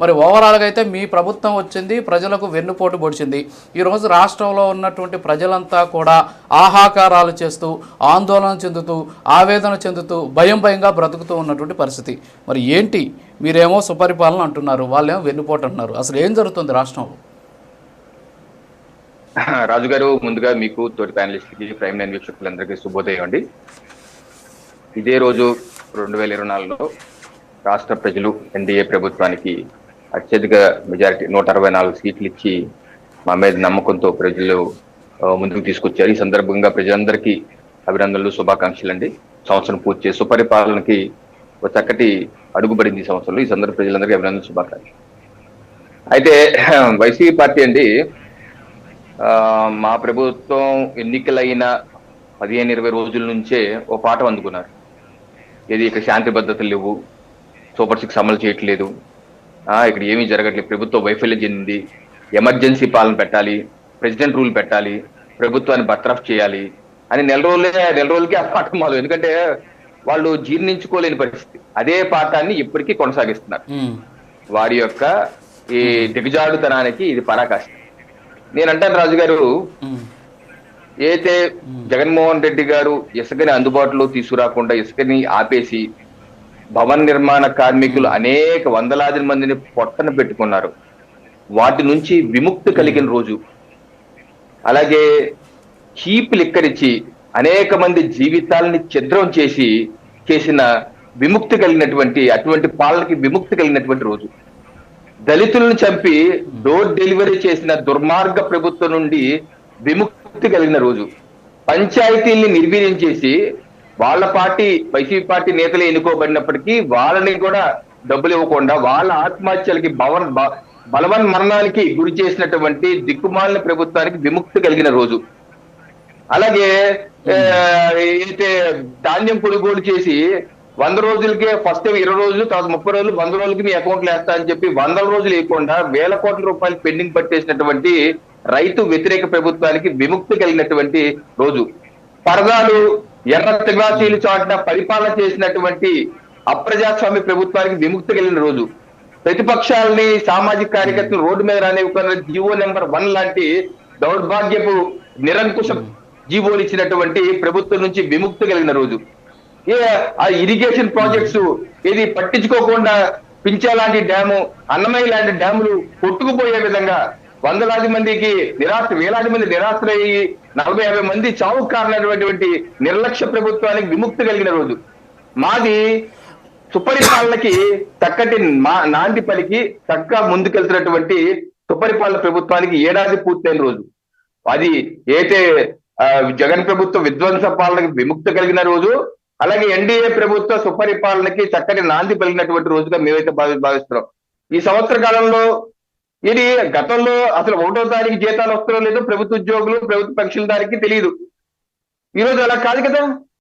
మరి ఓవరాల్గా అయితే మీ ప్రభుత్వం వచ్చింది, ప్రజలకు వెన్నుపోటు పొడిచింది. ఈరోజు రాష్ట్రంలో ఉన్నటువంటి ప్రజలంతా కూడా ఆహాకారాలు చేస్తూ, ఆందోళన చెందుతూ, ఆవేదన చెందుతూ, భయంగా బ్రతుకుతూ ఉన్నటువంటి పరిస్థితి. మరి ఏంటి, మీరేమో సుపరిపాలన అంటున్నారు, వాళ్ళేమో వెన్నుపోటు అంటున్నారు. అసలు ఏం జరుగుతుంది రాష్ట్రంలో? రాజు గారు, ముందుగా మీకు తోటి ప్యానలిస్ట్కి, ప్రైమ్ లైన్ వీక్షకులందరికీ శుభోదయం అండి. ఇదే రోజు 2024లో రాష్ట్ర ప్రజలు ఎన్డీఏ ప్రభుత్వానికి అత్యధిక మెజారిటీ 164 సీట్లు ఇచ్చి మా మీద నమ్మకంతో ప్రజలు ముందుకు తీసుకొచ్చారు. ఈ సందర్భంగా ప్రజలందరికీ అభినందనలు, శుభాకాంక్షలు అండి. సంవత్సరం పూర్తి చేసి సుపరిపాలనకి ఒక చక్కటి అడుగుపడింది ఈ సంవత్సరంలో. ఈ సందర్భ ప్రజలందరికీ అభినందనలు, శుభాకాంక్షలు. అయితే వైసీపీ పార్టీ అండి, మా ప్రభుత్వం ఎన్నికలైన 15-20 రోజుల నుంచే ఓ పాఠం అందుకున్నారు. ఏది ఇక్కడ శాంతి భద్రతలు లేవు, సూపర్ 6 అమలు చేయట్లేదు, ఇక్కడ ఏమీ జరగట్లేదు, ప్రభుత్వం వైఫల్యం చెందింది, ఎమర్జెన్సీ పాలన పెట్టాలి, ప్రెసిడెంట్ రూల్ పెట్టాలి, ప్రభుత్వాన్ని బర్తరఫ్ చేయాలి అని నెల రోజులకి ఆ పాఠం మొదలు. ఎందుకంటే వాళ్ళు జీర్ణించుకోలేని పరిస్థితి. అదే పాఠాన్ని ఇప్పటికీ కొనసాగిస్తున్నారు. వారి యొక్క ఈ దిగజాడుతనానికి ఇది పరాకాష్ట. నేనంటాను రాజు గారు, అయితే జగన్మోహన్ రెడ్డి గారు ఇసుకని అందుబాటులో తీసుకురాకుండా ఇసుకని ఆపేసి భవన నిర్మాణ కార్మికులు అనేక వందలాది మందిని పొట్టన పెట్టుకున్నారు. వాటి నుంచి విముక్తి కలిగిన రోజు. అలాగే చీప్ లిక్కరిచ్చి అనేక మంది జీవితాలని ఛిద్రం చేసిన విముక్తి కలిగినటువంటి, అటువంటి పాలనకి విముక్తి కలిగినటువంటి రోజు. దళితులను చంపి డోర్ డెలివరీ చేసిన దుర్మార్గ ప్రభుత్వం నుండి విముక్తి కలిగిన రోజు. పంచాయతీల్ని నిర్వీర్యం చేసి వాళ్ళ పార్టీ, వైసీపీ పార్టీ నేతలు ఎన్నుకోబడినప్పటికీ వాళ్ళని కూడా డబ్బులు ఇవ్వకుండా వాళ్ళ ఆత్మహత్యలకి, బలవన్ మరణానికి గురి చేసినటువంటి దిక్కుమాలిన ప్రభుత్వానికి విముక్తి కలిగిన రోజు. అలాగే అయితే ధాన్యం కొనుగోలు చేసి 100 రోజులకే, ఫస్ట్ 20 రోజులు, తర్వాత 30 రోజులు, 100 రోజులకి మీ అకౌంట్లో వేస్తా అని చెప్పి 100 రోజులు వేయకుండా వేల కోట్ల రూపాయలు పెండింగ్ పట్టేసినటువంటి రైతు వ్యతిరేక ప్రభుత్వానికి విముక్తి కలిగినటువంటి రోజు. పరదాలు, ఎర్ర తివాచీలు చాటున పరిపాలన చేసినటువంటి అప్రజాస్వామ్య ప్రభుత్వానికి విముక్తి కలిగిన రోజు. ప్రతిపక్షాలని, సామాజిక కార్యకర్తలు రోడ్డు మీద రానివ్వకుండా జీవో నెంబర్ 1 లాంటి దౌర్భాగ్యపు నిరంకుశ జీవోలు ఇచ్చినటువంటి ప్రభుత్వం నుంచి విముక్తి కలిగిన రోజు. ఆ ఇరిగేషన్ ప్రాజెక్ట్స్ ఏది పట్టించుకోకుండా పింఛా లాంటి డ్యాము, అన్నమయ్య లాంటి డ్యాములు కొట్టుకుపోయే విధంగా వేలాది మంది నిరాశ్రయ్యి 40-50 మంది చావుకు కారణమైనటువంటి నిర్లక్ష్య ప్రభుత్వానికి విముక్తి కలిగిన రోజు. మాది సుపరిపాలనకి చక్కటి నాంది పలికి చక్కగా ముందుకెళ్తున్నటువంటి సుపరిపాలన ప్రభుత్వానికి ఏడాది పూర్తయిన రోజు. అది అయితే జగన్ ప్రభుత్వ విధ్వంస పాలనకి విముక్తి కలిగిన రోజు. అలాగే ఎన్డీఏ ప్రభుత్వ సుపరిపాలనకి చక్కటి నాంది పలిగినటువంటి రోజుగా మేమైతే భావిస్తున్నాం. ఈ సంవత్సర కాలంలో ఇది గతంలో అసలు 1వ తారీఖు జీతాలు వస్తారో లేదో ప్రభుత్వ ఉద్యోగులు, ప్రభుత్వ పెన్షన్దారికి తెలియదు. ఈ రోజు అలా కాదు కదా.